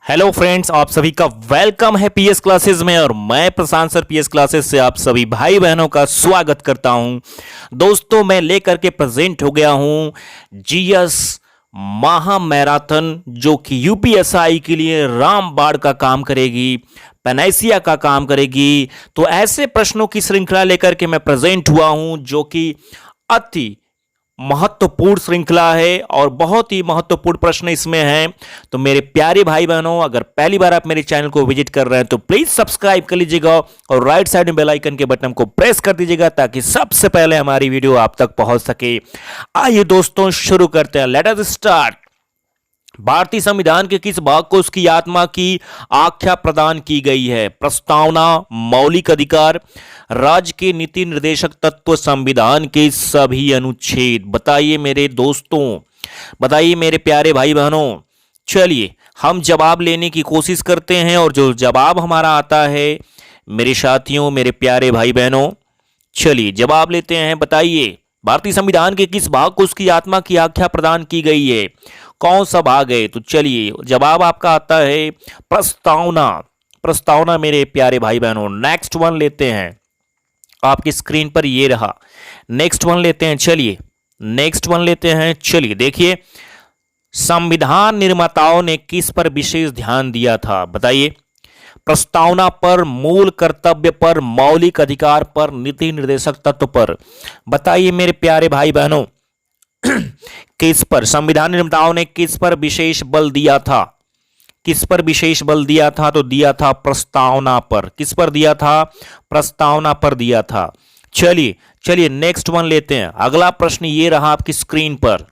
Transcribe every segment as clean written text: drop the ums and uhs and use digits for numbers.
Hello friends, आप सभी का वेलकम है पीएस क्लासेस में। और मैं प्रशांत सर पीएस क्लासेस से आप सभी भाई बहनों का स्वागत करता हूं। दोस्तों, मैं लेकर के प्रेजेंट हो गया हूं जीएस महा मैराथन, जो कि यूपीएसआई के लिए रामबाण का काम करेगी, पेनेसिया का काम करेगी। तो ऐसे प्रश्नों की श्रृंखला लेकर के मैं प्रेजेंट हुआ हूं, जो कि अति महत्वपूर्ण श्रृंखला है और बहुत ही महत्वपूर्ण प्रश्न इसमें हैं। तो मेरे प्यारे भाई बहनों, अगर पहली बार आप मेरे चैनल को विजिट कर रहे हैं तो प्लीज सब्सक्राइब कर लीजिएगा और राइट साइड में बेल आइकन के बटन को प्रेस कर दीजिएगा, ताकि सबसे पहले हमारी वीडियो आप तक पहुंच सके। आइए दोस्तों, शुरू करते हैं। Let us start. भारतीय संविधान के किस भाग को उसकी आत्मा की आख्या प्रदान की गई है? प्रस्तावना, मौलिक अधिकार, राज्य के नीति निर्देशक तत्व, संविधान के सभी अनुच्छेद। बताइए मेरे दोस्तों, बताइए मेरे प्यारे भाई बहनों। चलिए हम जवाब लेने की कोशिश करते हैं, और जो जवाब हमारा आता है मेरे साथियों, मेरे प्यारे भाई बहनों, चलिए जवाब लेते हैं। बताइए, भारतीय संविधान के किस भाग को उसकी आत्मा की आख्या प्रदान की गई है? कौन सा भाग है? तो चलिए जवाब आपका आता है प्रस्तावना। प्रस्तावना मेरे प्यारे भाई बहनों। नेक्स्ट वन लेते हैं, आपकी स्क्रीन पर ये रहा। नेक्स्ट वन लेते हैं, चलिए नेक्स्ट वन लेते हैं। चलिए देखिए, संविधान निर्माताओं ने किस पर विशेष ध्यान दिया था? बताइए। प्रस्तावना पर, मूल कर्तव्य पर, मौलिक अधिकार पर, नीति निर्देशक तत्व पर। बताइए मेरे प्यारे भाई बहनों, किस पर संविधान निर्माताओं ने किस पर विशेष बल दिया था? किस पर विशेष बल दिया था? तो दिया था प्रस्तावना पर। किस पर दिया था? प्रस्तावना पर दिया था। चलिए चलिए नेक्स्ट वन लेते हैं। अगला प्रश्न ये रहा आपकी स्क्रीन पर,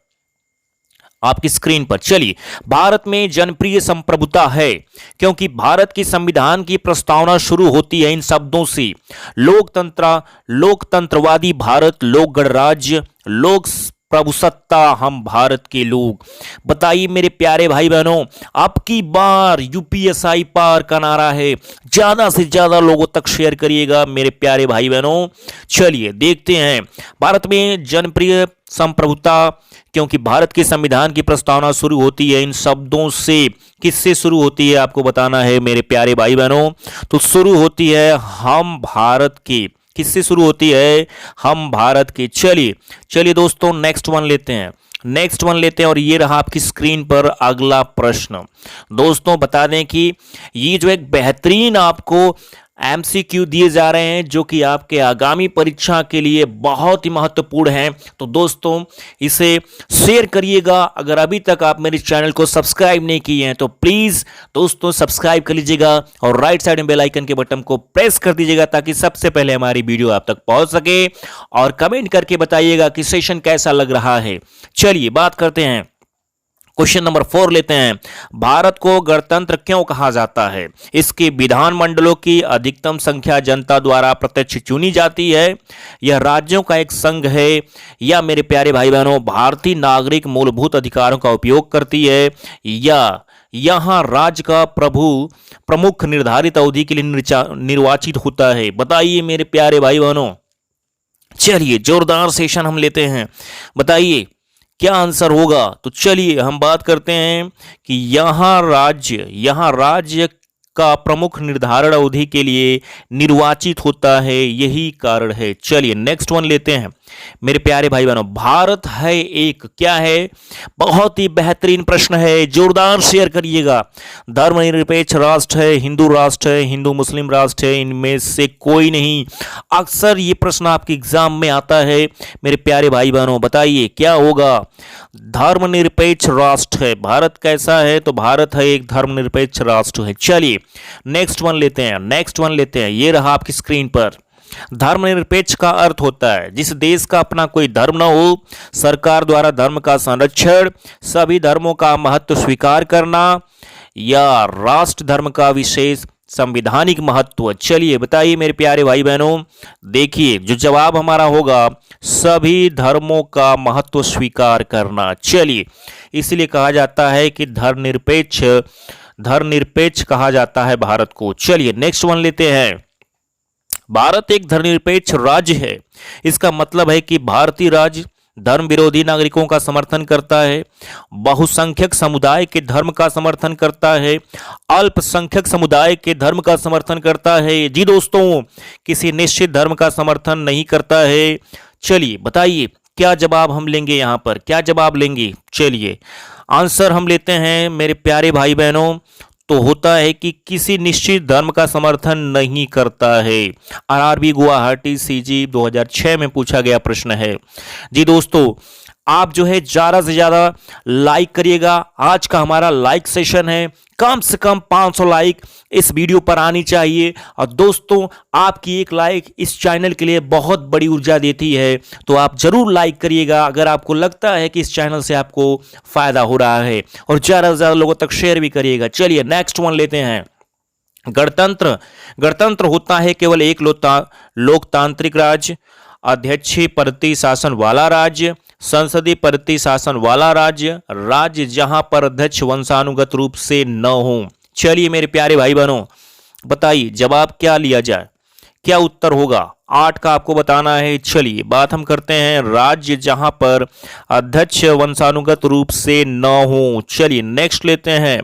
आपकी स्क्रीन पर। चलिए, भारत में जनप्रिय संप्रभुता है क्योंकि भारत की संविधान की प्रस्तावना शुरू होती है इन शब्दों से: लोकतंत्र, लोकतंत्रवादी भारत, लोक गणराज्य, लोक प्रभुसत्ता, हम भारत के लोग। बताइए मेरे प्यारे भाई बहनों, अब की बार यूपीएसआई पार का नारा है। ज्यादा से ज्यादा लोगों तक शेयर करिएगा मेरे प्यारे भाई बहनों। चलिए देखते हैं, भारत में जनप्रिय संप्रभुता क्योंकि भारत के संविधान की प्रस्तावना शुरू होती है इन शब्दों से। किससे शुरू होती है आपको बताना है मेरे प्यारे भाई बहनों। तो शुरू होती है हम भारत के। किससे शुरू होती है? हम भारत के। चलिए चलिए दोस्तों, नेक्स्ट वन लेते हैं। नेक्स्ट वन लेते हैं, और ये रहा आपकी स्क्रीन पर अगला प्रश्न। दोस्तों बता दें कि ये जो एक बेहतरीन आपको एमसीक्यू दिए जा रहे हैं, जो कि आपके आगामी परीक्षा के लिए बहुत ही महत्वपूर्ण हैं। तो दोस्तों इसे शेयर करिएगा। अगर अभी तक आप मेरे चैनल को सब्सक्राइब नहीं किए हैं तो प्लीज दोस्तों सब्सक्राइब कर लीजिएगा और राइट साइड में बेल आइकन के बटन को प्रेस कर दीजिएगा, ताकि सबसे पहले हमारी वीडियो आप तक पहुंच सके। और कमेंट करके बताइएगा कि सेशन कैसा लग रहा है। चलिए बात करते हैं, क्वेश्चन नंबर 4 लेते हैं। भारत को गणतंत्र क्यों कहा जाता है? इसके विधानमंडलों की अधिकतम संख्या जनता द्वारा प्रत्यक्ष चुनी जाती है, यह राज्यों का एक संघ है, या मेरे प्यारे भाई बहनों भारतीय नागरिक मूलभूत अधिकारों का उपयोग करती है, या यहां राज्य का प्रमुख निर्धारित अवधि के लिए निर्वाचित होता है? बताइए मेरे प्यारे भाई बहनों। चलिए जोरदार सेशन हम लेते हैं, बताइए क्या आंसर होगा। तो चलिए हम बात करते हैं कि यहां राज्य का प्रमुख निर्धारण अवधि के लिए निर्वाचित होता है, यही कारण है। चलिए नेक्स्ट वन लेते हैं मेरे प्यारे भाई बहनों। भारत है एक, क्या है? बहुत ही बेहतरीन प्रश्न है, जोरदार शेयर करिएगा। धर्मनिरपेक्ष राष्ट्र है, हिंदू राष्ट्र है, हिंदू मुस्लिम राष्ट्र है, इनमें से कोई नहीं। अक्सर ये प्रश्न आपके एग्जाम में आता है मेरे प्यारे भाई बहनों। बताइए क्या होगा? धर्मनिरपेक्ष राष्ट्र है। भारत कैसा है? तो भारत है एक धर्मनिरपेक्ष राष्ट्र है। चलिए नेक्स्ट वन लेते हैं। नेक्स्ट वन लेते हैं, ये रहा आपकी स्क्रीन पर। धर्मनिरपेक्ष का अर्थ होता है जिस देश का अपना कोई धर्म न हो, सरकार द्वारा धर्म का संरक्षण, सभी धर्मों का महत्व स्वीकार करना, या राष्ट्र धर्म का विशेष संवैधानिक महत्व। चलिए बताइए मेरे प्यारे भाई बहनों, देखिए जो जवाब हमारा होगा सभी धर्मों का महत्व स्वीकार करना। चलिए इसलिए कहा जाता है कि धर्मनिरपेक्ष कहा जाता है भारत को। चलिए नेक्स्ट वन लेते हैं। भारत एक धर्मनिरपेक्ष राज्य है, इसका मतलब है कि भारतीय राज्य धर्म विरोधी नागरिकों का समर्थन करता है, बहुसंख्यक समुदाय के धर्म का समर्थन करता है, अल्पसंख्यक समुदाय के धर्म का समर्थन करता है। जी दोस्तों, किसी निश्चित धर्म का समर्थन नहीं करता है। चलिए बताइए क्या जवाब हम लेंगे, यहां पर क्या जवाब लेंगे। चलिए आंसर हम लेते हैं मेरे प्यारे भाई बहनों, तो होता है कि किसी निश्चित धर्म का समर्थन नहीं करता है। आरआरबी गुवाहाटी सीजी 2006 में पूछा गया प्रश्न है। जी दोस्तों, आप जो है ज़्यादा से ज़्यादा लाइक करिएगा। आज का हमारा लाइक सेशन है, कम से कम 500 लाइक इस वीडियो पर आनी चाहिए। और दोस्तों, आपकी एक लाइक इस चैनल के लिए बहुत बड़ी ऊर्जा देती है, तो आप जरूर लाइक करिएगा अगर आपको लगता है कि इस चैनल से आपको फायदा हो रहा है, और ज़्यादा से ज़्यादा लोगों तक शेयर भी करिएगा। चलिए नेक्स्ट वन लेते हैं। गणतंत्र। गणतंत्र होता है केवल एक लोकतांत्रिक राज्य, अध्यक्षीय पद्धति शासन वाला राज्य, संसदीय पद्धति शासन वाला राज्य, राज्य जहां पर अध्यक्ष वंशानुगत रूप से न हो। चलिए मेरे प्यारे भाई बहनों, बताइए जवाब क्या लिया जाए, क्या उत्तर होगा। 8 का आपको बताना है। चलिए बात हम करते हैं राज्य जहां पर अध्यक्ष वंशानुगत रूप से न हो। चलिए नेक्स्ट लेते हैं।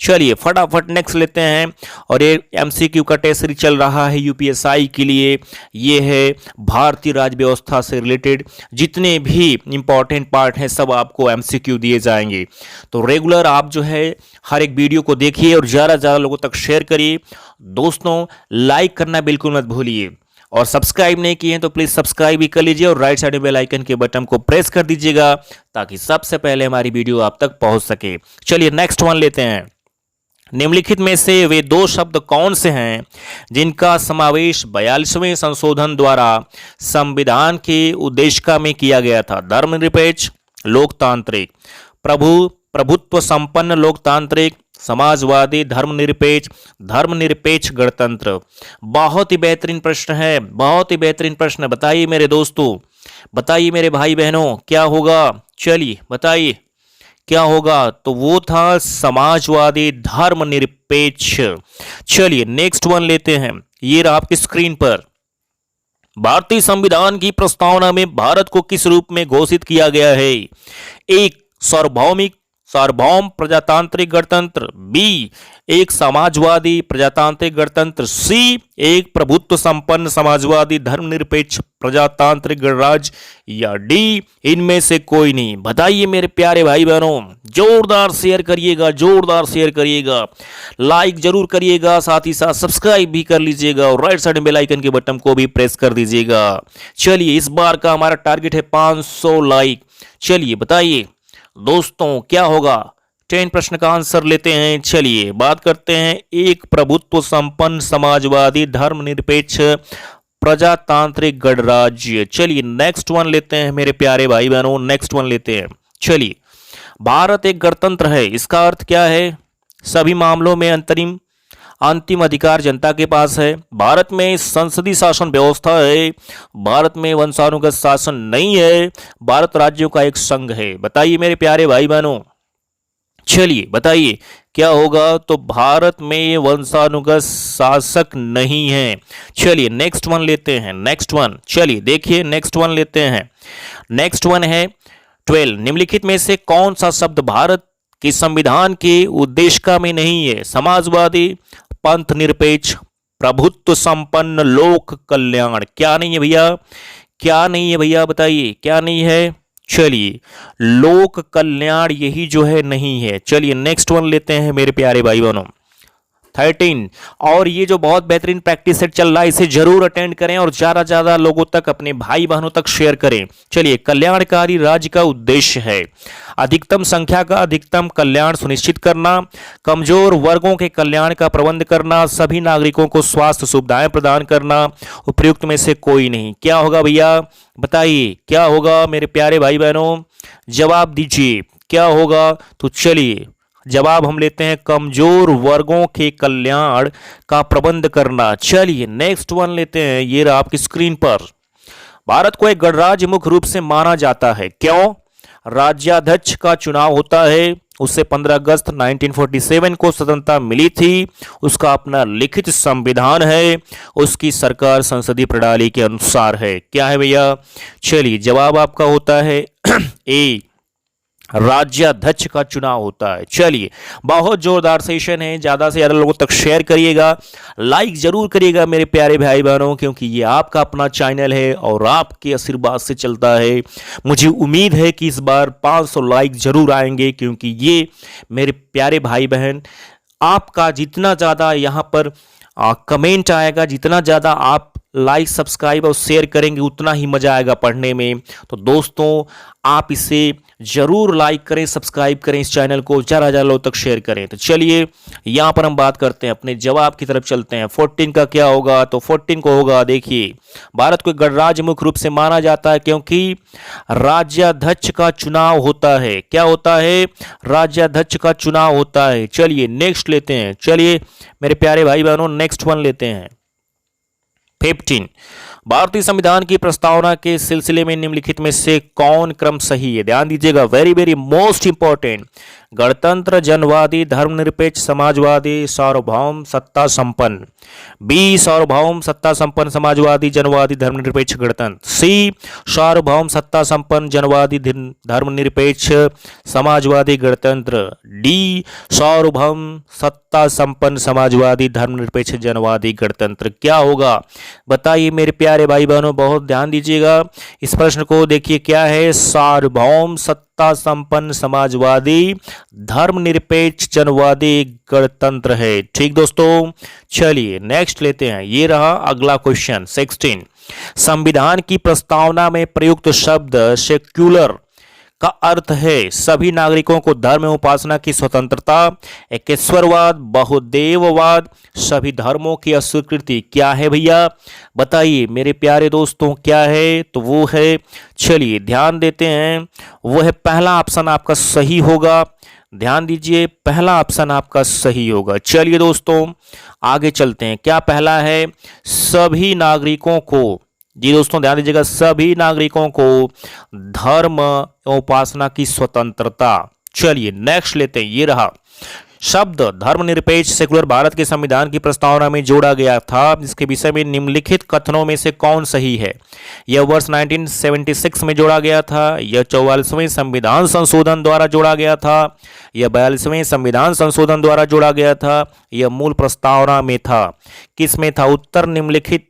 चलिए फटाफट नेक्स्ट लेते हैं। और ये एमसीक्यू का टेस्ट सीरीज चल रहा है यूपीएसआई के लिए। ये है भारतीय राज्य व्यवस्था से रिलेटेड जितने भी इंपॉर्टेंट पार्ट हैं सब आपको एमसीक्यू दिए जाएंगे। तो रेगुलर आप जो है हर एक वीडियो को देखिए और ज़्यादा से ज़्यादा लोगों तक शेयर करिए। दोस्तों, लाइक करना बिल्कुल मत भूलिए, और सब्सक्राइब नहीं किए हैं तो प्लीज सब्सक्राइब भी कर लीजिए और राइट साइड में बेल आइकन के बटन को प्रेस कर दीजिएगा ताकि सबसे पहले हमारी वीडियो आप तक पहुंच सके। चलिए नेक्स्ट वन लेते हैं। निम्नलिखित में से वे 2 शब्द कौन से हैं जिनका समावेश 42वें संशोधन द्वारा संविधान के उद्देशिका में किया गया था। धर्मनिरपेक्ष लोकतांत्रिक, प्रभुत्व संपन्न लोकतांत्रिक, समाजवादी, धर्मनिरपेक्ष गणतंत्र। बहुत ही बेहतरीन प्रश्न है, बहुत ही बेहतरीन प्रश्न। बताइए मेरे दोस्तों, बताइए मेरे भाई बहनों, क्या होगा। चलिए बताइए क्या होगा। तो वो था समाजवादी धर्मनिरपेक्ष। चलिए नेक्स्ट वन लेते हैं। ये रहा आपकी स्क्रीन पर। भारतीय संविधान की प्रस्तावना में भारत को किस रूप में घोषित किया गया है। 1 सार्वभौम प्रजातांत्रिक गणतंत्र, बी एक समाजवादी प्रजातांत्रिक गणतंत्र, सी एक प्रभुत्व संपन्न समाजवादी धर्मनिरपेक्ष प्रजातांत्रिक गणराज्य, या डी इनमें से कोई नहीं। बताइए मेरे प्यारे भाई बहनों, जोरदार शेयर करिएगा, जोरदार शेयर करिएगा, लाइक जरूर करिएगा, साथ ही साथ सब्सक्राइब भी कर लीजिएगा और राइट साइड बेल आइकन के बटन को भी प्रेस कर दीजिएगा। चलिए इस बार का हमारा टारगेट है 500 लाइक। चलिए बताइए दोस्तों क्या होगा। 10 प्रश्न का आंसर लेते हैं। चलिए बात करते हैं। एक प्रभुत्व संपन्न समाजवादी धर्मनिरपेक्ष प्रजातांत्रिक गणराज्य। चलिए नेक्स्ट वन लेते हैं मेरे प्यारे भाई बहनों, नेक्स्ट वन लेते हैं। चलिए भारत एक गणतंत्र है, इसका अर्थ क्या है। सभी मामलों में अंतिम अधिकार जनता के पास है। भारत में संसदीय शासन व्यवस्था है। भारत में वंशानुगत शासन नहीं है। भारत राज्यों का एक संघ है। बताइए मेरे प्यारे भाई बहनों, चलिए बताइए क्या होगा। तो भारत में वंशानुगत शासक नहीं है। चलिए नेक्स्ट वन लेते हैं। नेक्स्ट वन, चलिए देखिए नेक्स्ट वन लेते हैं। नेक्स्ट वन है 12। निम्नलिखित में से कौन सा शब्द भारत के संविधान के उद्देशिका में नहीं है। समाजवादी, पंथ निरपेक्ष, प्रभुत्व संपन्न, लोक कल्याण। क्या नहीं है भैया, क्या नहीं है भैया, बताइए क्या नहीं है। चलिए लोक कल्याण यही जो है नहीं है। चलिए नेक्स्ट वन लेते हैं मेरे प्यारे भाई बहनों। 13। और ये जो बहुत बेहतरीन प्रैक्टिस सेट चल रहा है इसे जरूर अटेंड करें और ज्यादा से ज्यादा लोगों तक, अपने भाई बहनों तक शेयर करें। चलिए कल्याणकारी राज्य का उद्देश्य है अधिकतम संख्या का अधिकतम कल्याण सुनिश्चित करना, कमजोर वर्गों के कल्याण का प्रबंध करना, सभी नागरिकों को स्वास्थ्य सुविधाएं प्रदान करना। उपयुक्त में से कोई नहीं। क्या होगा भैया, बताइए क्या होगा मेरे प्यारे भाई बहनों, जवाब दीजिए क्या होगा। तो चलिए जवाब हम लेते हैं कमजोर वर्गों के कल्याण का प्रबंध करना। चलिए नेक्स्ट वन लेते हैं। ये रहा आपकी स्क्रीन पर। भारत को एक गणराज्य मुख्य रूप से माना जाता है। क्यों। राज्याध्यक्ष का चुनाव होता है। उससे 15 अगस्त 1947 को स्वतंत्रता मिली थी। उसका अपना लिखित संविधान है। उसकी सरकार संसदीय प्रणाली के अनुसार है। क्या है भैया। चलिए जवाब आपका होता है ए राज्याध्यक्ष का चुनाव होता है। चलिए, बहुत जोरदार सेशन है, ज़्यादा से ज़्यादा लोगों तक शेयर करिएगा, लाइक जरूर करिएगा मेरे प्यारे भाई बहनों, क्योंकि ये आपका अपना चैनल है और आपके आशीर्वाद से चलता है। मुझे उम्मीद है कि इस बार 500 लाइक जरूर आएंगे, क्योंकि ये मेरे प्यारे भाई बहन, आपका जितना ज़्यादा यहाँ पर कमेंट आएगा, जितना ज़्यादा आप लाइक सब्सक्राइब और शेयर करेंगे, उतना ही मज़ा आएगा पढ़ने में। तो दोस्तों, आप इसे ज़रूर लाइक करें, सब्सक्राइब करें, इस चैनल को ज़्यादा ज़्यादा लोगों तक शेयर करें। तो चलिए, यहाँ पर हम बात करते हैं, अपने जवाब की तरफ चलते हैं। 14 का क्या होगा? तो 14 को होगा, देखिए, भारत को गणराज्य मुख्य रूप से माना जाता है क्योंकि राज्याध्यक्ष का चुनाव होता है। क्या होता है? राज्याध्यक्ष का चुनाव होता है। चलिए नेक्स्ट लेते हैं। चलिए मेरे प्यारे भाई बहनों, नेक्स्ट वन लेते हैं। 15, भारतीय संविधान की प्रस्तावना के सिलसिले में निम्नलिखित में से कौन क्रम सही है? ध्यान दीजिएगा, वेरी वेरी मोस्ट इंपॉर्टेंट। गणतंत्र, जनवादी, धर्मनिरपेक्ष, समाजवादी, सार्वभौम, सत्ता संपन्न। बी, सार्वभौम, सत्ता संपन्न, समाजवादी, जनवादी, धर्मनिरपेक्ष, गणतंत्र। सी, सार्वभौम, सत्ता संपन्न, जनवादी, धर्मनिरपेक्ष, समाजवादी, गणतंत्र। डी, सार्वभौम, सत्ता संपन्न, समाजवादी, धर्मनिरपेक्ष, जनवादी, गणतंत्र। क्या होगा बताइए मेरे प्यारे भाई बहनों, बहुत ध्यान दीजिएगा इस प्रश्न को। देखिए क्या है, सार्वभौम, सत्ता संपन्न, समाजवादी, धर्मनिरपेक्ष, जनवादी, गणतंत्र है। ठीक दोस्तों, चलिए नेक्स्ट लेते हैं। ये रहा अगला क्वेश्चन 16। संविधान की प्रस्तावना में प्रयुक्त शब्द सेक्युलर का अर्थ है सभी नागरिकों को धर्म एवं उपासना की स्वतंत्रता, एकेश्वरवाद, बहुदेववाद, सभी धर्मों की अस्वीकृति। क्या है भैया बताइए मेरे प्यारे दोस्तों, क्या है? तो वो है, चलिए ध्यान देते हैं, वो है पहला ऑप्शन आपका सही होगा। ध्यान दीजिए, पहला ऑप्शन आपका सही होगा। चलिए दोस्तों आगे चलते हैं। क्या पहला है? सभी नागरिकों को, जी दोस्तों ध्यान दीजिएगा, सभी नागरिकों को धर्म एवं उपासना की स्वतंत्रता। चलिए नेक्स्ट लेते हैं। ये रहा शब्द धर्मनिरपेक्ष सेकुलर भारत के संविधान की प्रस्तावना में जोड़ा गया था, जिसके विषय में निम्नलिखित कथनों में से कौन सही है? यह वर्ष 1976 में जोड़ा गया था, यह 44वें संविधान संशोधन द्वारा जोड़ा गया था, यह 42वें संविधान संशोधन द्वारा जोड़ा गया था, यह मूल प्रस्तावना में था। किस में था? उत्तर निम्नलिखित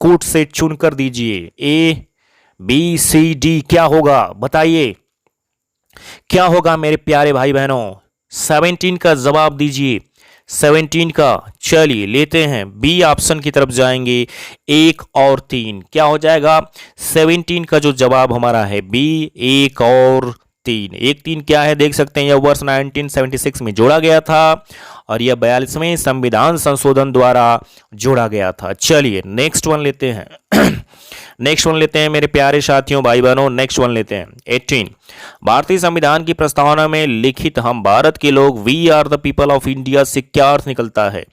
कूट से चुनकर दीजिए, ए, बी, सी, डी। क्या होगा बताइए, क्या होगा मेरे प्यारे भाई बहनों? 17 का जवाब दीजिए, 17 का। चलिए लेते हैं, बी ऑप्शन की तरफ जाएंगे, 1 और 3। क्या हो जाएगा? 17 का जो जवाब हमारा है बी, 1 और 3। 1 3 क्या है देख सकते हैं, यह वर्ष 1976 में जोड़ा गया था और यह 42वें संविधान संशोधन द्वारा जोड़ा गया था। चलिए नेक्स्ट वन लेते हैं। नेक्स्ट वन लेते हैं मेरे प्यारे साथियों भाई बहनों, नेक्स्ट वन लेते हैं 18। भारतीय संविधान की प्रस्तावना में लिखित हम भारत के लोग, we are the people of India से क्या अर्थ निकलता है?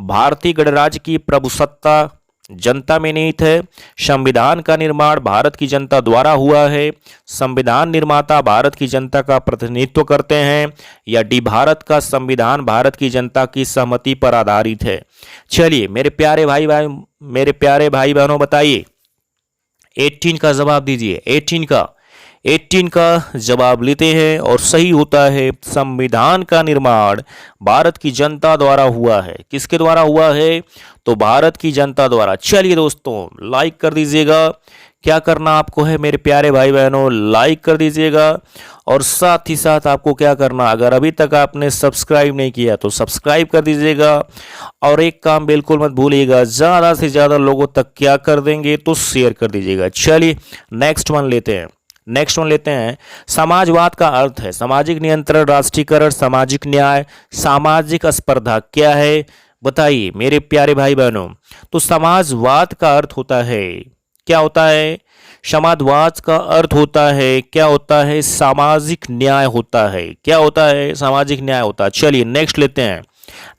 भारतीय गणराज्य की प्रभुसत्ता जनता में निहित है, संविधान का निर्माण भारत की जनता द्वारा हुआ है, संविधान निर्माता भारत की जनता का प्रतिनिधित्व करते हैं, या डी, भारत का संविधान भारत की जनता की सहमति पर आधारित है। चलिए मेरे प्यारे भाई बहनों बताइए, 18 का जवाब दीजिए। 18 का जवाब लेते हैं और सही होता है, संविधान का निर्माण भारत की जनता द्वारा हुआ है। किसके द्वारा हुआ है? तो भारत की जनता द्वारा। चलिए दोस्तों लाइक कर दीजिएगा, क्या करना आपको है मेरे प्यारे भाई बहनों, लाइक कर दीजिएगा और साथ ही साथ आपको क्या करना, अगर अभी तक आपने सब्सक्राइब नहीं किया तो सब्सक्राइब कर दीजिएगा और एक काम बिल्कुल मत भूलिएगा, ज़्यादा से ज़्यादा लोगों तक क्या कर देंगे तो शेयर कर दीजिएगा। चलिए नेक्स्ट वन लेते हैं। समाजवाद का अर्थ है सामाजिक नियंत्रण, राष्ट्रीयकरण, सामाजिक न्याय, सामाजिक स्पर्धा। क्या है बताइए मेरे प्यारे भाई बहनों? तो समाजवाद का अर्थ होता है, क्या होता है? समाजवाद का अर्थ होता है, क्या होता है? सामाजिक न्याय होता है। क्या होता है? सामाजिक न्याय होता है। चलिए नेक्स्ट लेते हैं,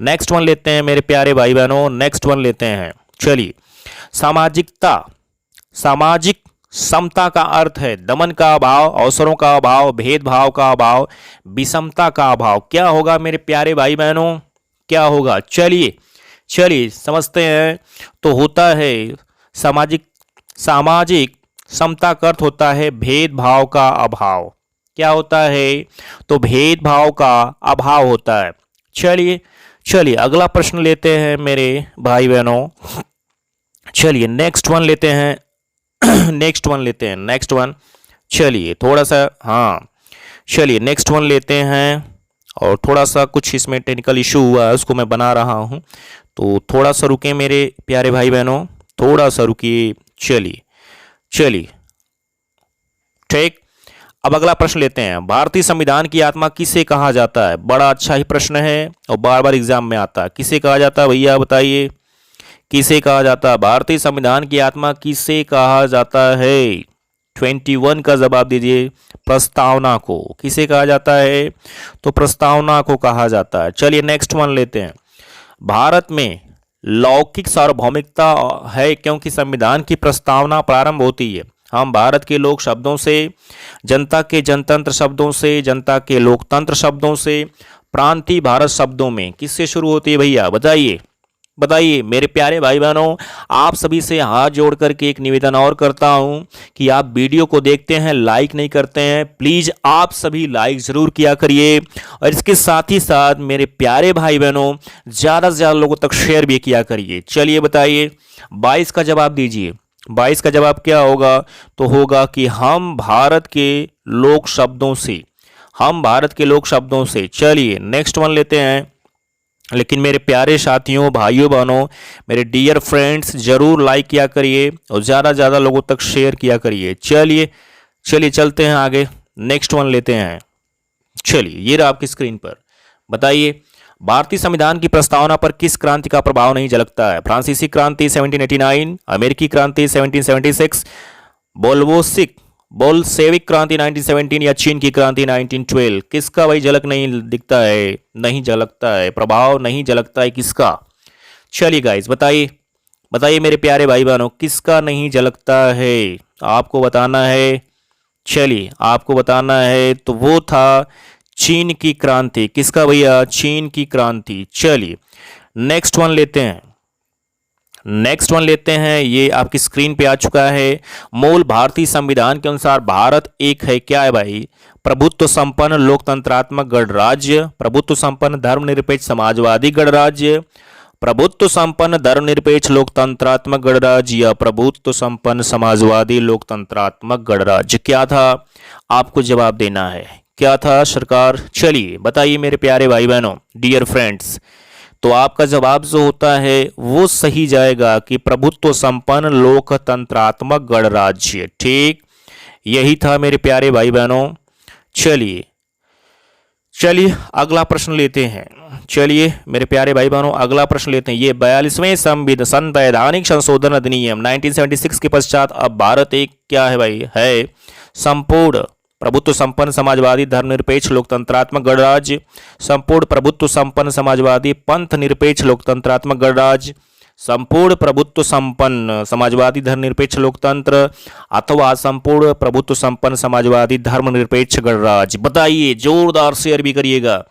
नेक्स्ट वन लेते हैं मेरे प्यारे भाई बहनों, नेक्स्ट वन लेते हैं। चलिए सामाजिकता, सामाजिक समता का अर्थ है दमन का अभाव, अवसरों का अभाव, भेदभाव का अभाव, विषमता का अभाव। क्या होगा मेरे प्यारे भाई बहनों, क्या होगा? चलिए समझते हैं। तो होता है सामाजिक समता का अर्थ होता है भेदभाव का अभाव। क्या होता है? तो भेदभाव का अभाव होता है। चलिए चलिए अगला प्रश्न लेते हैं मेरे भाई बहनों। चलिए नेक्स्ट वन लेते हैं नेक्स्ट वन। चलिए थोड़ा सा, हाँ चलिए नेक्स्ट वन लेते हैं। और थोड़ा सा कुछ इसमें टेक्निकल इशू हुआ है, उसको मैं बना रहा हूँ, तो थोड़ा सा रुके मेरे प्यारे भाई बहनों, थोड़ा सा रुकिए। चलिए चलिए ठीक। अब अगला प्रश्न लेते हैं। भारतीय संविधान की आत्मा किसे कहा जाता है? बड़ा अच्छा ही प्रश्न है और बार बार एग्जाम में आता है। किसे कहा जाता है भैया बताइए, किसे कहा जाता है? भारतीय संविधान की आत्मा किसे कहा जाता है? 21 का जवाब दीजिए। प्रस्तावना को। किसे कहा जाता है? तो प्रस्तावना को कहा जाता है। चलिए नेक्स्ट वन लेते हैं। भारत में लौकिक सार्वभौमिकता है क्योंकि संविधान की प्रस्तावना प्रारंभ होती है। हम भारत के लोक शब्दों से, जनता के जनतंत्र शब्दों से, जनता के लोकतंत्र शब्दों से, प्रांतीय भारत शब्दों में किससे शुरू होती है भैया बताइए? बताइए मेरे प्यारे भाई बहनों, आप सभी से हाथ जोड़ करके एक निवेदन और करता हूं कि आप वीडियो को देखते हैं, लाइक नहीं करते हैं, प्लीज आप सभी लाइक जरूर किया करिए। और इसके साथ ही साथ मेरे प्यारे भाई बहनों ज्यादा से ज्यादा लोगों तक शेयर भी किया करिए। चलिए बताइए 22 का जवाब दीजिए। 22 का जवाब क्या होगा? तो होगा कि हम भारत के लोक शब्दों से, हम भारत के लोक शब्दों से। चलिए नेक्स्ट वन लेते हैं। लेकिन मेरे प्यारे साथियों, भाइयों बहनों, मेरे डियर फ्रेंड्स, जरूर लाइक किया करिए और ज़्यादा से ज़्यादा लोगों तक शेयर किया करिए। चलिए चलिए चलते हैं आगे, नेक्स्ट वन लेते हैं। चलिए ये रहा आपकी स्क्रीन पर। बताइए भारतीय संविधान की प्रस्तावना पर किस क्रांति का प्रभाव नहीं झलकता है? फ्रांसीसी क्रांति 1789, अमेरिकी क्रांति 1776, बोल्शेविक क्रांति 1917 या चीन की क्रांति 1912? किसका भाई झलक नहीं दिखता है, नहीं झलकता है, प्रभाव नहीं झलकता है किसका? चलिए गाइस बताइए, बताइए मेरे प्यारे भाई बहनों किसका नहीं झलकता है? आपको बताना है। चलिए आपको बताना है, तो वो था चीन की क्रांति। किसका भैया? चीन की क्रांति। चलिए नेक्स्ट वन लेते हैं। नेक्स्ट वन लेते हैं, ये आपकी स्क्रीन पे आ चुका है। मूल भारतीय संविधान के अनुसार भारत एक है, क्या है भाई? प्रभुत्व संपन्न लोकतंत्रात्मक गणराज्य, प्रभुत्व संपन्न धर्मनिरपेक्ष समाजवादी गणराज्य, प्रभुत्व संपन्न धर्मनिरपेक्ष लोकतंत्रात्मक गणराज्य या प्रभुत्व संपन्न समाजवादी लोकतंत्रात्मक गणराज्य? क्या था? आपको जवाब देना है। क्या था सरकार? चलिए बताइए मेरे प्यारे भाई बहनों, डियर फ्रेंड्स। तो आपका जवाब जो होता है वो सही जाएगा कि प्रभुत्व संपन्न लोकतंत्रात्मक गणराज्य। ठीक, यही था मेरे प्यारे भाई बहनों। चलिए चलिए अगला प्रश्न लेते हैं। चलिए मेरे प्यारे भाई बहनों अगला प्रश्न लेते हैं। ये 42वें संवैधानिक संशोधन अधिनियम 1976 के पश्चात अब भारत एक क्या है भाई? है संपूर्ण प्रभुत्व संपन्न समाजवादी धर्मनिरपेक्ष लोकतंत्रात्मक गणराज्य, संपूर्ण प्रभुत्व संपन्न समाजवादी पंथ निरपेक्ष लोकतंत्रात्मक गणराज्य, संपूर्ण प्रभुत्व संपन्न समाजवादी धर्मनिरपेक्ष लोकतंत्र, अथवा संपूर्ण प्रभुत्व संपन्न समाजवादी धर्मनिरपेक्ष गणराज्य? बताइए, जोरदार शेयर भी करिएगा।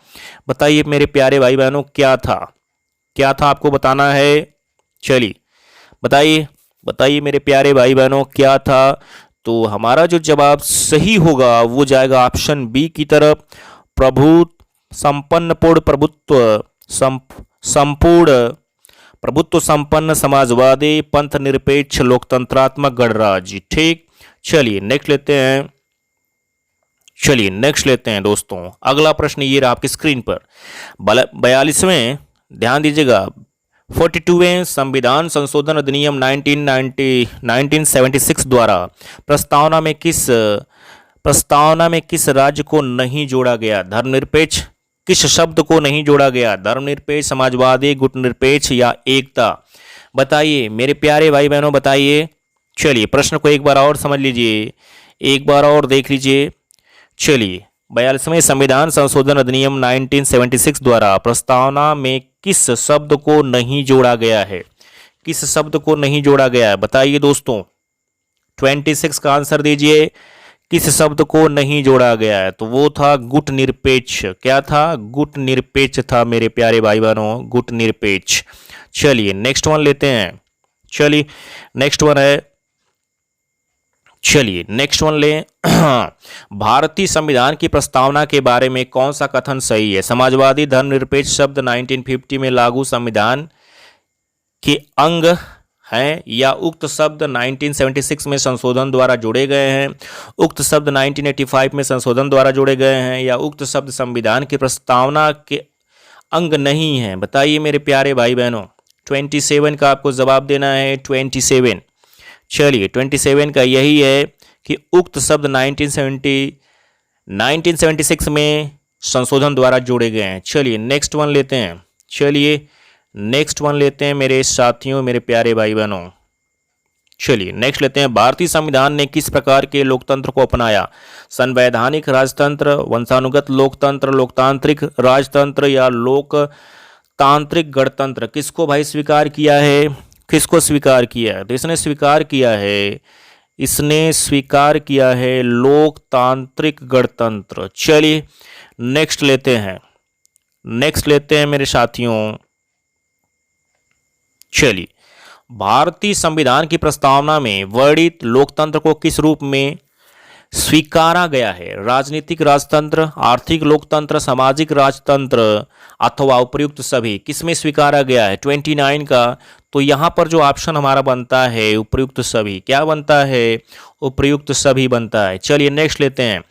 बताइए मेरे प्यारे भाई बहनों क्या था? क्या था आपको बताना है। चलिए बताइए, बताइए मेरे प्यारे भाई बहनों क्या था? तो हमारा जो जवाब सही होगा वो जाएगा ऑप्शन बी की तरफ, संपूर्ण प्रभुत्व संपन्न समाजवादी पंथ निरपेक्ष लोकतंत्रात्मक गणराज्य। ठीक, चलिए नेक्स्ट लेते हैं। चलिए नेक्स्ट लेते हैं दोस्तों। अगला प्रश्न ये रहा आपकी स्क्रीन पर। 42वें, ध्यान दीजिएगा, 42वें संविधान संशोधन अधिनियम 1976 द्वारा प्रस्तावना में किस राज्य को नहीं जोड़ा गया? धर्मनिरपेक्ष, किस शब्द को नहीं जोड़ा गया? धर्मनिरपेक्ष, समाजवादी, गुटनिरपेक्ष या एकता? बताइए मेरे प्यारे भाई बहनों बताइए। चलिए प्रश्न को एक बार और समझ लीजिए, एक बार और देख लीजिए। चलिए 42वें संविधान संशोधन अधिनियम 1976 द्वारा प्रस्तावना में किस शब्द को नहीं जोड़ा गया है? किस शब्द को नहीं जोड़ा गया है? बताइए दोस्तों, 26 का आंसर दीजिए। किस शब्द को नहीं जोड़ा गया है? तो वो था गुट निरपेक्ष। क्या था? गुट निरपेक्ष था मेरे प्यारे भाई बहनों, गुट निरपेक्ष। चलिए नेक्स्ट वन लेते हैं। चलिए नेक्स्ट वन है, चलिए नेक्स्ट वन ले। भारतीय संविधान की प्रस्तावना के बारे में कौन सा कथन सही है? समाजवादी धर्मनिरपेक्ष शब्द 1950 में लागू संविधान के अंग हैं या उक्त शब्द 1976 में संशोधन द्वारा जोड़े गए हैं, उक्त शब्द 1985 में संशोधन द्वारा जोड़े गए हैं या उक्त शब्द संविधान की प्रस्तावना के अंग नहीं है? बताइए मेरे प्यारे भाई बहनों। 27 का आपको जवाब देना है। 27। चलिए 27 का यही है कि उक्त शब्द 1976 में संशोधन द्वारा जोड़े गए हैं। चलिए नेक्स्ट वन लेते हैं। चलिए नेक्स्ट वन लेते हैं मेरे साथियों, मेरे प्यारे भाई बहनों। चलिए नेक्स्ट लेते हैं। भारतीय संविधान ने किस प्रकार के लोकतंत्र को अपनाया? संवैधानिक राजतंत्र, वंशानुगत लोकतंत्र, लोकतांत्रिक राजतंत्र या लोकतांत्रिक गणतंत्र? किसको भाई स्वीकार किया है? किसको स्वीकार किया है? तो इसने स्वीकार किया है लोकतांत्रिक गणतंत्र। चलिए नेक्स्ट लेते हैं मेरे साथियों। चलिए भारतीय संविधान की प्रस्तावना में वर्णित लोकतंत्र को किस रूप में स्वीकारा गया है? राजनीतिक राजतंत्र, आर्थिक लोकतंत्र, सामाजिक राजतंत्र अथवा उपयुक्त सभी? किसमें स्वीकारा गया है? 29 का। तो यहाँ पर जो ऑप्शन हमारा बनता है उपयुक्त सभी। क्या बनता है? उपयुक्त सभी बनता है। चलिए नेक्स्ट लेते हैं।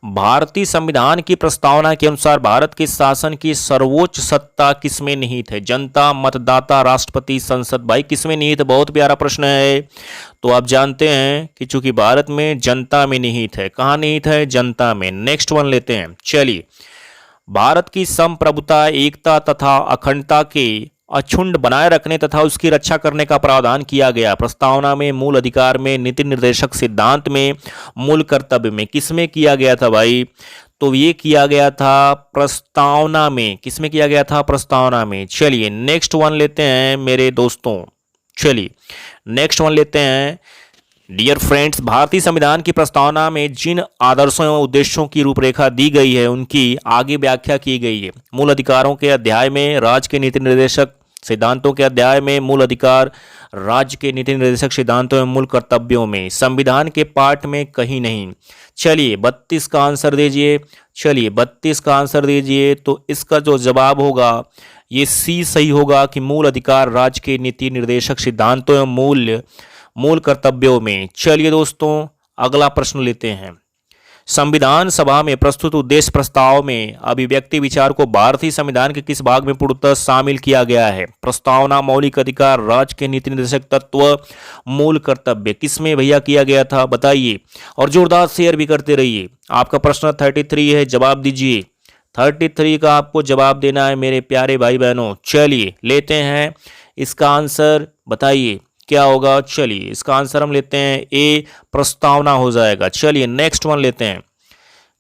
भारतीय संविधान की प्रस्तावना के अनुसार भारत के शासन की सर्वोच्च सत्ता किसमें निहित है? जनता, मतदाता, राष्ट्रपति, संसद? भाई किसमें निहित है? बहुत प्यारा प्रश्न है। तो आप जानते हैं कि चूंकि भारत में जनता में निहित है। कहाँ निहित है? जनता में। नेक्स्ट वन लेते हैं। चलिए भारत की संप्रभुता, एकता तथा अखंडता के अक्षुण्ण बनाए रखने तथा उसकी रक्षा करने का प्रावधान किया गया। प्रस्तावना में, मूल अधिकार में, नीति निर्देशक सिद्धांत में, मूल कर्तव्य में? किसमें किया गया था भाई? तो ये किया गया था प्रस्तावना में। किसमें किया गया था? प्रस्तावना में। चलिए नेक्स्ट वन लेते हैं मेरे दोस्तों। चलिए नेक्स्ट वन लेते हैं। डियर फ्रेंड्स, भारतीय संविधान की प्रस्तावना में जिन आदर्शों एवं उद्देश्यों की रूपरेखा दी गई है उनकी आगे व्याख्या की गई है। मूल अधिकारों के अध्याय में, राज्य के नीति निर्देशक सिद्धांतों के अध्याय में, मूल अधिकार, राज्य के नीति निर्देशक सिद्धांतों एवं मूल कर्तव्यों में, संविधान के पाठ में कहीं नहीं। चलिए 32 का आंसर दीजिए। चलिए 32 का आंसर दीजिए। तो इसका जो जवाब होगा ये सी सही होगा कि मूल अधिकार, राज्य के नीति निर्देशक सिद्धांतों एवं मूल कर्तव्यों में। चलिए दोस्तों अगला प्रश्न लेते हैं। संविधान सभा में प्रस्तुत उद्देश्य प्रस्ताव में अभिव्यक्ति विचार को भारतीय संविधान के किस भाग में पूर्णतः शामिल किया गया है? प्रस्तावना, मौलिक अधिकार, राज्य के नीति निर्देशक तत्व, मूल कर्तव्य? किसमें भैया किया गया था? बताइए और जोरदार शेयर भी करते रहिए। आपका प्रश्न 33 है, जवाब दीजिए। 33 का आपको जवाब देना है मेरे प्यारे भाई बहनों। चलिए लेते हैं इसका आंसर, बताइए क्या होगा? चलिए इसका आंसर हम लेते हैं ए, प्रस्तावना हो जाएगा। चलिए नेक्स्ट वन लेते हैं।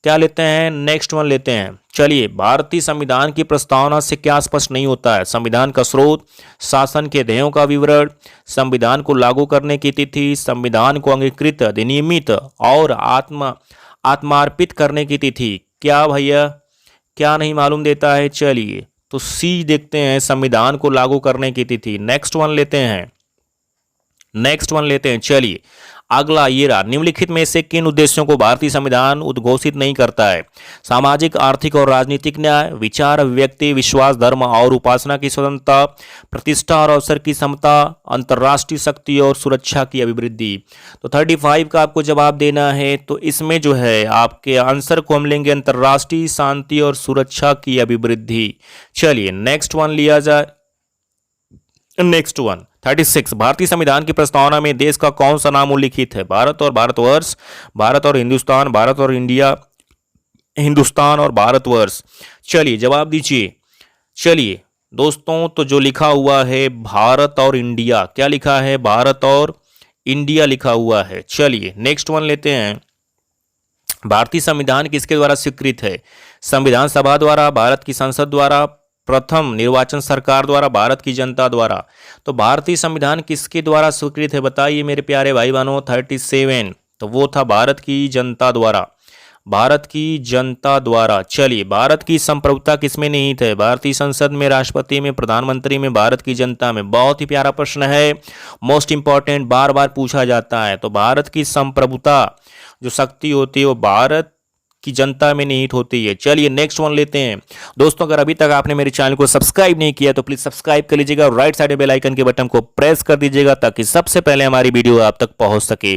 क्या लेते हैं? नेक्स्ट वन लेते हैं। चलिए भारतीय संविधान की प्रस्तावना से क्या स्पष्ट नहीं होता है? संविधान का स्रोत, शासन के ध्येयों का विवरण, संविधान को लागू करने की तिथि, संविधान को अंगीकृत, अधिनियमित और आत्मार्पित करने की तिथि? क्या भैया, क्या नहीं मालूम देता है? चलिए तो सी देखते हैं, संविधान को लागू करने की तिथि। नेक्स्ट वन लेते हैं। चलिए अगला ये रहा। निम्नलिखित में से किन उद्देश्यों को भारतीय संविधान उद्घोषित नहीं करता है? सामाजिक, आर्थिक और राजनीतिक न्याय, विचार अभिव्यक्ति, विश्वास, धर्म और उपासना की स्वतंत्रता, प्रतिष्ठा और अवसर की समता, अंतर्राष्ट्रीय शक्ति और सुरक्षा की अभिवृद्धि? तो 35 का आपको जवाब देना है। तो इसमें जो है आपके आंसर को हम लेंगे अंतर्राष्ट्रीय शांति और सुरक्षा की अभिवृद्धि। चलिए नेक्स्ट वन लिया जाए। Next one 36। भारतीय संविधान की प्रस्तावना में देश का कौन सा नाम उल्लिखित है? भारत और भारतवर्ष, भारत और हिंदुस्तान, भारत और इंडिया, हिंदुस्तान और भारतवर्ष? चलिए जवाब दीजिए। चलिए दोस्तों तो जो लिखा हुआ है भारत और इंडिया। क्या लिखा है? भारत और इंडिया लिखा हुआ है। चलिए नेक्स्ट वन लेते हैं। भारतीय संविधान किसके द्वारा स्वीकृत है? संविधान सभा द्वारा, भारत की संसद द्वारा, प्रथम निर्वाचन सरकार द्वारा, भारत की जनता द्वारा? तो भारतीय संविधान किसके द्वारा स्वीकृत है? बताइए मेरे प्यारे भाई बहनों। 37। तो वो था भारत की जनता द्वारा। भारत की जनता द्वारा। चलिए, भारत की संप्रभुता किसमें निहित है? भारतीय संसद में, राष्ट्रपति में, प्रधानमंत्री में, भारत की जनता में। बहुत ही प्यारा प्रश्न है, मोस्ट इंपॉर्टेंट, बार बार पूछा जाता है। तो भारत की संप्रभुता जो शक्ति होती है वो भारत की जनता में निहित होती है। चलिए नेक्स्ट वन लेते हैं। दोस्तों, अगर अभी तक आपने मेरे चैनल को सब्सक्राइब नहीं किया तो प्लीज सब्सक्राइब कर लीजिएगा और राइट साइड बेल आइकन के बटन को प्रेस कर दीजिएगा ताकि सबसे पहले हमारी वीडियो आप तक पहुंच सके।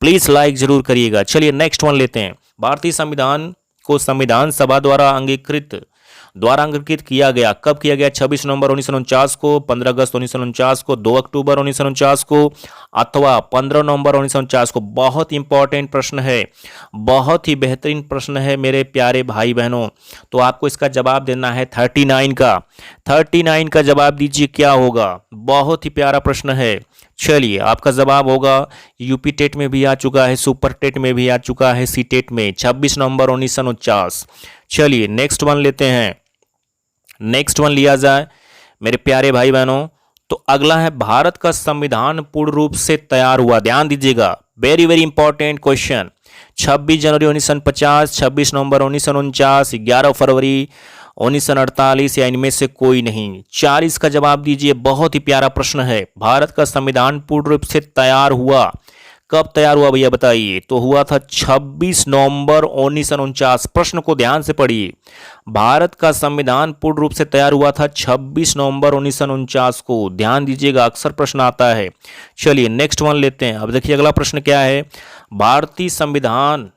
प्लीज लाइक जरूर करिएगा। चलिए नेक्स्ट वन लेते हैं। भारतीय संविधान को संविधान सभा द्वारा अंगीकृत किया गया। कब किया गया? 26 नवंबर 1949 को, 15 अगस्त 1949 को, 2 अक्टूबर 1949 को, अथवा 15 नवंबर 1949 को। बहुत इंपॉर्टेंट प्रश्न है, बहुत ही बेहतरीन प्रश्न है मेरे प्यारे भाई बहनों। तो आपको इसका जवाब देना है 39 का। 39 का जवाब दीजिए, क्या होगा? बहुत ही प्यारा प्रश्न है। चलिए, आपका जवाब होगा, यूपी टेट में भी आ चुका है, सुपर टेट में भी आ चुका है, सी टेट में 26 नवंबर 1949। चलिए नेक्स्ट वन लेते हैं। नेक्स्ट वन लिया जाए मेरे प्यारे भाई बहनों, तो अगला है, भारत का संविधान पूर्ण रूप से तैयार हुआ। ध्यान दीजिएगा, वेरी वेरी इंपॉर्टेंट क्वेश्चन। 26 जनवरी 1950, 26 नवंबर 1949, 11 फरवरी 1948 या इनमें से कोई नहीं। 4 इसका जवाब दीजिए। बहुत ही प्यारा प्रश्न है। भारत का संविधान पूर्ण रूप से तैयार हुआ, कब तैयार हुआ भैया बताइए? तो हुआ था 26 नवंबर 1949। प्रश्न को ध्यान से पढ़िए। भारत का संविधान पूर्ण रूप से तैयार हुआ था 26 नवंबर 1949 को। ध्यान दीजिएगा, अक्सर प्रश्न आता है। चलिए नेक्स्ट वन लेते हैं। अब देखिए अगला प्रश्न क्या है। भारतीय संविधान,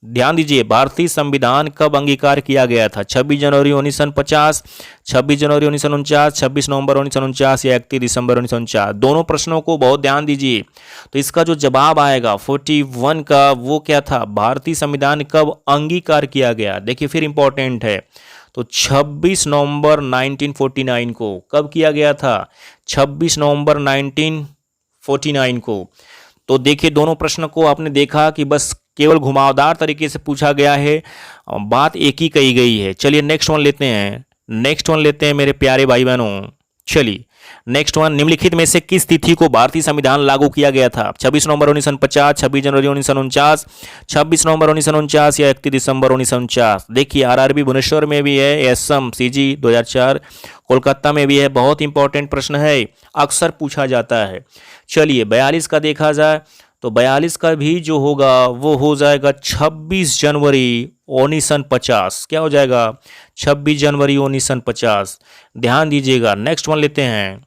ध्यान दीजिए, भारतीय संविधान कब अंगीकार किया गया था? 26 जनवरी 1950, 26 जनवरी 1949, 26 नवंबर 1949 या 31 दिसंबर 1949। दोनों प्रश्नों को बहुत ध्यान दीजिए। तो इसका जो जवाब आएगा 41 का, वो क्या था? भारतीय संविधान कब अंगीकार किया गया? देखिए फिर इंपॉर्टेंट है। तो 26 नवंबर 1949 को। कब किया गया था? 26 नवंबर 1949 को। तो देखिए, दोनों प्रश्न को आपने देखा कि बस केवल घुमावदार तरीके से पूछा गया है, बात एक ही कही गई है। चलिए नेक्स्ट वन लेते हैं। नेक्स्ट वन लेते हैं मेरे प्यारे भाई बहनों। चलिए नेक्स्ट वन, निम्नलिखित में से किस तिथि को भारतीय संविधान लागू किया गया था? 26 नवंबर 1950, 26 जनवरी 1949, 26 नवंबर 1949 या 31 दिसंबर 1949। देखिए, आरआरबी भुवनेश्वर में भी है, एसएम सीजी 2004 कोलकाता में भी है। बहुत इंपॉर्टेंट प्रश्न है, अक्सर पूछा जाता है। चलिए 42 का देखा जाए तो 42 का भी जो होगा वो हो जाएगा 26 जनवरी 1950। क्या हो जाएगा? 26 जनवरी 1950। ध्यान दीजिएगा। नेक्स्ट वन लेते हैं।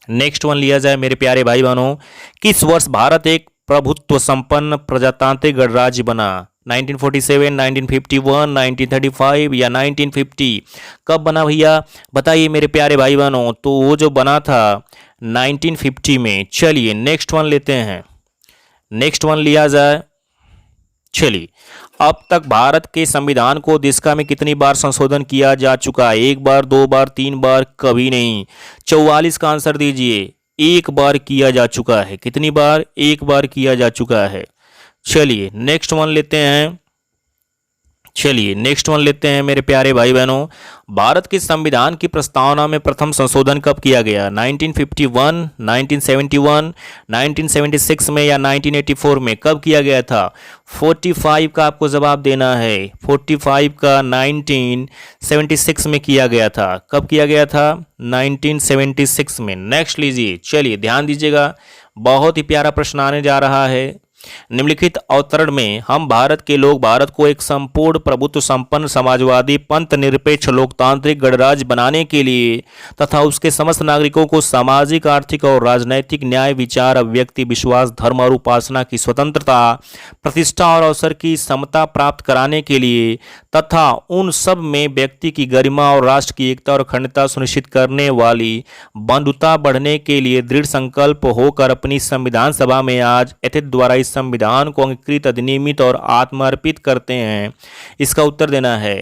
नेक्स्ट वन लिया जाए मेरे प्यारे भाई बहनों। किस वर्ष भारत एक प्रभुत्व संपन्न प्रजातांत्रिक गणराज्य बना? 1947, 1951, 1935 या 1950? कब बना भैया बताइए मेरे प्यारे भाई बहनों? तो वो जो बना था 1950 में। चलिए नेक्स्ट वन लेते हैं। नेक्स्ट वन लिया जाए। चलिए, अब तक भारत के संविधान को दिशा में कितनी बार संशोधन किया जा चुका है? 1 बार, 2 बार, 3 बार? कभी नहीं। 44 का आंसर दीजिए। 1 बार किया जा चुका है। कितनी बार? 1 बार किया जा चुका है। चलिए नेक्स्ट वन लेते हैं। चलिए नेक्स्ट वन लेते हैं मेरे प्यारे भाई बहनों। भारत के संविधान की प्रस्तावना में प्रथम संशोधन कब किया गया? 1951, 1971, 1976 में या 1984 में? कब किया गया था? 45 का आपको जवाब देना है। 45 का 1976 में किया गया था। कब किया गया था? 1976 में। नेक्स्ट लीजिए। चलिए ध्यान दीजिएगा, बहुत ही प्यारा प्रश्न आने जा रहा है। निम्नलिखित अवतरण में हम भारत के लोग भारत को एक संपूर्ण प्रभुत्व संपन्न समाजवादी पंथ निरपेक्ष लोकतांत्रिक गणराज्य बनाने के लिए तथा उसके समस्त नागरिकों को सामाजिक, आर्थिक और राजनैतिक न्याय, विचार, अभिव्यक्ति, विश्वास, धर्म और उपासना की स्वतंत्रता, प्रतिष्ठा और अवसर की समता प्राप्त कराने के लिए तथा उन सब में व्यक्ति की गरिमा और राष्ट्र की एकता और अखंडता सुनिश्चित करने वाली बंधुता बढ़ने के लिए दृढ़ संकल्प होकर अपनी संविधान सभा में आज यथेत द्वारा इस संविधान को अंगीकृत, अधिनियमित और आत्मार्पित करते हैं। इसका उत्तर देना है।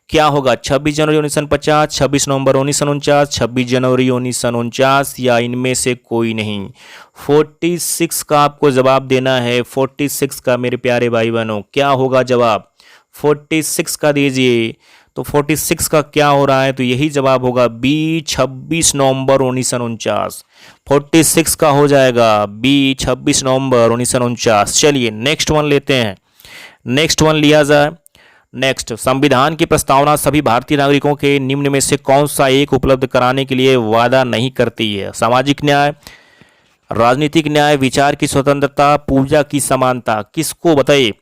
क्या होगा? 26 जनवरी 1950, 26 नवंबर 1949, 26 जनवरी 1949 या इनमें से कोई नहीं। 46 का आपको जवाब देना है। 46 का मेरे प्यारे भाई बहनों क्या होगा जवाब? 46 का दीजिए। तो 46 का क्या हो रहा है? तो यही जवाब होगा बी, 26 नवंबर 1949। 46 का हो जाएगा बी, 26 नवंबर 1949। चलिए नेक्स्ट वन लेते हैं। नेक्स्ट वन लिया जाए। नेक्स्ट, संविधान की प्रस्तावना सभी भारतीय नागरिकों के निम्न में से कौन सा एक उपलब्ध कराने के लिए वादा नहीं करती है? सामाजिक न्याय, राजनीतिक न्याय, विचार की स्वतंत्रता, पूजा की समानता। किसको बताइए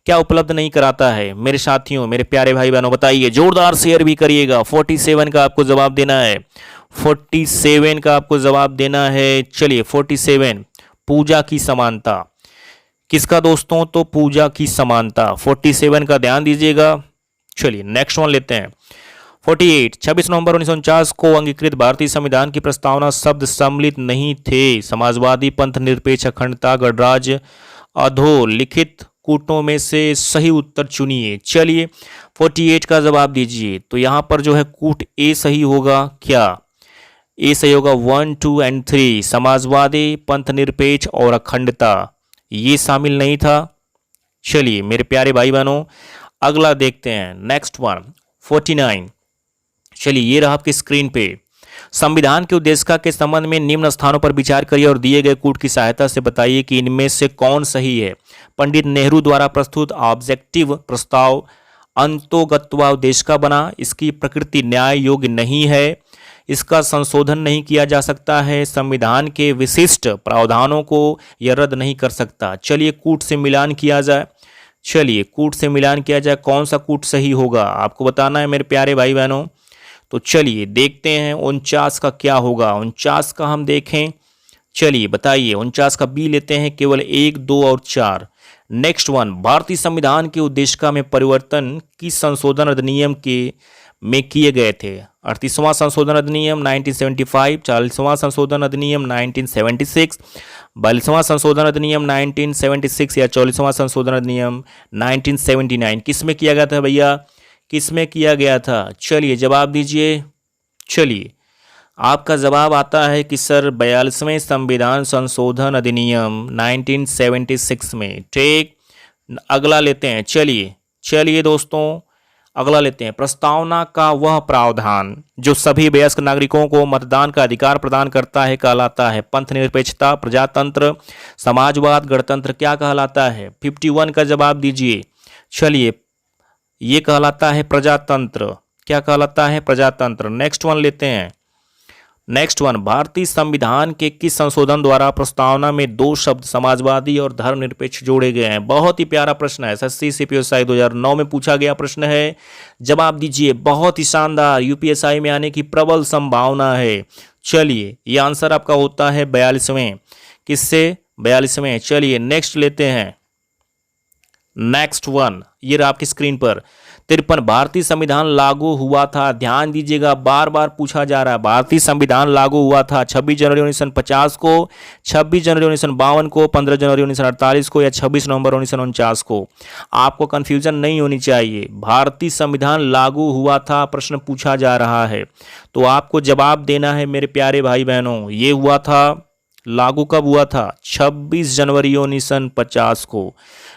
क्या उपलब्ध नहीं कराता है? मेरे साथियों, मेरे प्यारे भाई बहनों, बताइए, जोरदार शेयर भी करिएगा। 47 का आपको जवाब देना है, 47 का आपको जवाब देना है। चलिए 47, पूजा की समानता। किसका दोस्तों? तो पूजा की समानता। 47 का ध्यान दीजिएगा। चलिए नेक्स्ट वन लेते हैं। 48, 26 नवंबर 1949 को अंगीकृत भारतीय संविधान की प्रस्तावना शब्द सम्मिलित नहीं थे। समाजवादी, पंथ निरपेक्ष, अखंडता, गणराज्य, अधोलिखित कूटों में से सही उत्तर चुनिए। चलिए 48 का जवाब दीजिए। तो यहां पर जो है कूट ए सही होगा। क्या ए सही होगा? 1, 2 एंड 3, समाजवादी, पंथ निरपेक्ष और अखंडता, ये शामिल नहीं था। चलिए मेरे प्यारे भाई बहनों, अगला देखते हैं। Next one 49। चलिए ये रहा आपकी स्क्रीन पे। संविधान की उद्देशिका के संबंध में निम्न स्थानों पर विचार करिए और दिए गए कूट की सहायता से बताइए कि इनमें से कौन सही है। पंडित नेहरू द्वारा प्रस्तुत ऑब्जेक्टिव प्रस्ताव अंतोगत्वा उद्देशिका बना। इसकी प्रकृति न्याय योग्य नहीं है। इसका संशोधन नहीं किया जा सकता है। संविधान के विशिष्ट प्रावधानों को यह रद्द नहीं कर सकता। चलिए कूट से मिलान किया जाए। चलिए कूट से मिलान किया जाए, कौन सा कूट सही होगा आपको बताना है मेरे प्यारे भाई बहनों। तो चलिए देखते हैं 49 का क्या होगा। 49 का हम देखें, चलिए बताइए। 49 का बी लेते हैं, केवल 1, 2 और 4। नेक्स्ट वन, भारतीय संविधान की उद्देशिका में परिवर्तन किस संशोधन अधिनियम के में किए गए थे? 38वां संशोधन अधिनियम 1975, 40वां संशोधन अधिनियम 1976, 42वां संशोधन अधिनियम 1976 या 44वां संशोधन अधिनियम 1979। किस में किया गया था भैया? किस में किया गया था? चलिए जवाब दीजिए। चलिए आपका जवाब आता है कि सर 42वें संविधान संशोधन अधिनियम 1976 में। ठीक, अगला लेते हैं। चलिए दोस्तों अगला लेते हैं। प्रस्तावना का वह प्रावधान जो सभी वयस्क नागरिकों को मतदान का अधिकार प्रदान करता है कहलाता है? पंथ निरपेक्षता, प्रजातंत्र, समाजवाद, गणतंत्र, क्या कहलाता है? 51 का जवाब दीजिए। चलिए ये कहलाता है प्रजातंत्र। क्या कहलाता है? प्रजातंत्र। नेक्स्ट वन लेते हैं। नेक्स्ट वन, भारतीय संविधान के किस संशोधन द्वारा प्रस्तावना में 2 शब्द समाजवादी और धर्मनिरपेक्ष जोड़े गए हैं? बहुत ही प्यारा प्रश्न है, एसएससी सीपीएसआई 2009 में पूछा गया प्रश्न है। जवाब दीजिए। बहुत ही शानदार, यूपीएसआई में आने की प्रबल संभावना है। चलिए ये आंसर आपका होता है 42वें। किससे? 42वें। चलिए नेक्स्ट लेते हैं। नेक्स्ट वन, ये रहा आपकी स्क्रीन पर। 53, भारतीय संविधान लागू हुआ था। ध्यान दीजिएगा, बार बार पूछा जा रहा है। भारतीय संविधान लागू हुआ था 26 जनवरी 1950 को, 26 जनवरी 1952 को, 15 जनवरी 1948 को या 26 नवंबर 1949 को। आपको कंफ्यूजन नहीं होनी चाहिए। भारतीय संविधान लागू हुआ था, प्रश्न पूछा जा रहा है, तो आपको जवाब देना है मेरे प्यारे भाई बहनों। ये हुआ था, लागू कब हुआ था? 26 जनवरी 1950 को।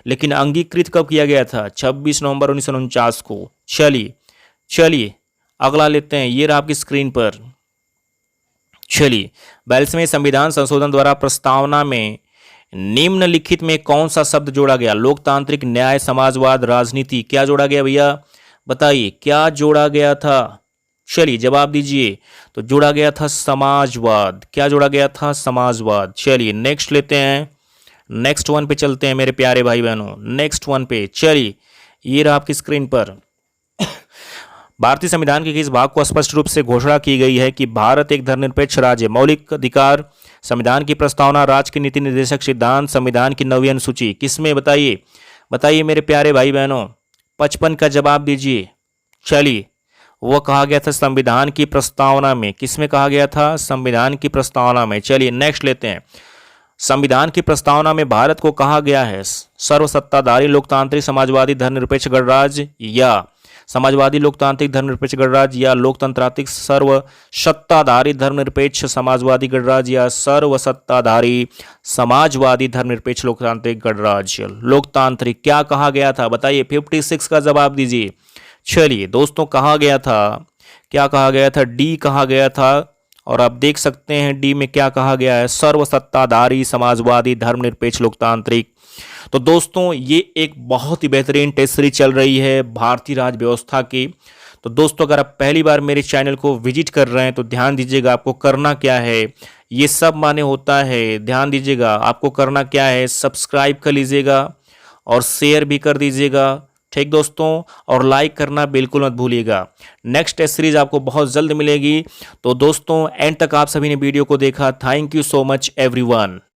लेकिन अंगीकृत कब किया गया था? 26 नवंबर 1949 को। चलिए अगला लेते हैं। ये रहा आपकी स्क्रीन पर। चलिए 42वें संविधान संशोधन द्वारा प्रस्तावना में निम्नलिखित में कौन सा शब्द जोड़ा गया? लोकतांत्रिक, न्याय, समाजवाद, राजनीति। क्या जोड़ा गया भैया? बताइए क्या जोड़ा गया था? चलिए जवाब दीजिए। तो जोड़ा गया था समाजवाद। क्या जोड़ा गया था? समाजवाद। चलिए नेक्स्ट लेते हैं। नेक्स्ट वन पे चलते हैं मेरे प्यारे भाई बहनों। नेक्स्ट वन पे चलिए, ये रहा आपकी स्क्रीन पर। भारतीय संविधान के किस भाग को स्पष्ट रूप से घोषणा की गई है कि भारत एक धर्मनिरपेक्ष राज्य? मौलिक अधिकार, संविधान की प्रस्तावना, राज्य के नीति निर्देशक सिद्धांत, संविधान की 9वीं अनुसूची। किसमें? बताइए मेरे प्यारे भाई बहनों। 55 का जवाब दीजिए। चलिए वो कहा गया था संविधान की प्रस्तावना में। किसमें कहा गया था? संविधान की प्रस्तावना में। चलिए नेक्स्ट लेते हैं। संविधान की प्रस्तावना में भारत को कहा गया है सर्वसत्ताधारी लोकतांत्रिक समाजवादी धर्मनिरपेक्ष गणराज्य, या समाजवादी लोकतांत्रिक धर्मनिरपेक्ष गणराज्य, या लोकतंत्रात्मक सर्वसत्ताधारी धर्मनिरपेक्ष समाजवादी गणराज्य, या सर्वसत्ताधारी समाजवादी धर्मनिरपेक्ष लोकतांत्रिक गणराज्य। लोकतांत्रिक क्या कहा गया था? बताइए। 56 का जवाब दीजिए। चलिए दोस्तों कहा गया था, क्या कहा गया था? डी कहा गया था। और आप देख सकते हैं डी में क्या कहा गया है? सर्वसत्ताधारी समाजवादी धर्मनिरपेक्ष लोकतांत्रिक तो दोस्तों ये एक बहुत ही बेहतरीन टेस्ट सीरीज चल रही है भारतीय राज्य व्यवस्था की। तो दोस्तों अगर आप पहली बार मेरे चैनल को विजिट कर रहे हैं तो ध्यान दीजिएगा आपको करना क्या है, ये सब माने होता है, ध्यान दीजिएगा आपको करना क्या है, सब्सक्राइब कर लीजिएगा और शेयर भी कर दीजिएगा, ठीक दोस्तों, और लाइक करना बिल्कुल मत भूलिएगा। नेक्स्ट टेस्ट सीरीज आपको बहुत जल्द मिलेगी। तो दोस्तों एंड तक आप सभी ने वीडियो को देखा, thank you so much everyone.